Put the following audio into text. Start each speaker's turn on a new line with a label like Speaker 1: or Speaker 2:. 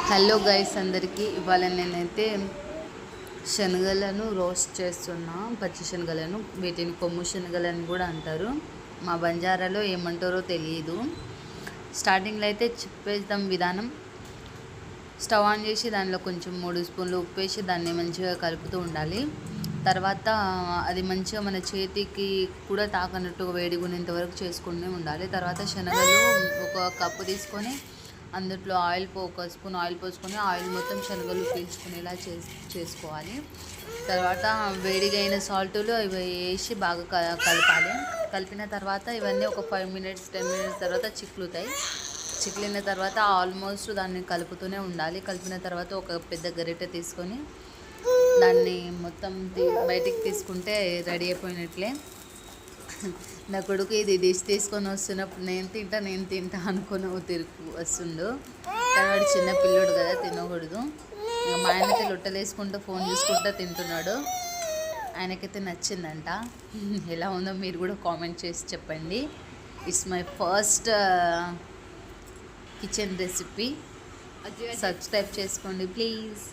Speaker 1: Hello guys అందరికీ ఇవాళ నేనైతే శనగలను రోస్ట్ చేస్తున్నా. పచ్చి శనగలను, వీటిని కొమ్ము శనగలని కూడా అంటారు. మా బంజారాలో ఏమంటారో తెలియదు. స్టార్టింగ్లో అయితే చెప్పేద్దాం విధానం. స్టవ్ ఆన్ చేసి దానిలో కొంచెం 3 స్పూన్లు ఉప్పు వేసి దాన్ని మంచిగా కలుపుతూ ఉండాలి. తర్వాత అది మంచిగా మన చేతికి కూడా తాకనట్టుగా వేడిగునేంత వరకు చేసుకుంటూనే ఉండాలి. తర్వాత శనగలు ఒక కప్పు తీసుకొని అందులో ఒక స్పూన్ ఆయిల్ పోసుకొని ఆయిల్ మొత్తం శనగలు పీల్చుకునేలా చేసుకోవాలి. తర్వాత వేడిగా అయిన సాల్టులు ఇవి వేసి బాగా కలపాలి. కలిపిన తర్వాత ఇవన్నీ ఒక 5 మినిట్స్ 10 మినిట్స్ తర్వాత చిక్లిన తర్వాత ఆల్మోస్ట్ దాన్ని కలుపుతూనే ఉండాలి. కలిపిన తర్వాత ఒక పెద్ద గరిటె తీసుకొని దాన్ని మొత్తం బయటికి తీసుకుంటే రెడీ అయిపోయినట్లే. నా కొడుకు ఇది డిష్ తీసుకొని వస్తున్నప్పుడు నేను తింటా అనుకుని తిరుగు వస్తుండు. కానీ వాడు చిన్న పిల్లోడు కదా, తినకూడదు. మా ఆయనైతే లొట్టలు వేసుకుంటూ ఫోన్ చూసుకుంటూ తింటున్నాడు. ఆయనకైతే నచ్చిందంట. ఎలా ఉందో మీరు కూడా కామెంట్ చేసి చెప్పండి. It's my first kitchen recipe. Subscribe చేసుకోండి ప్లీజ్.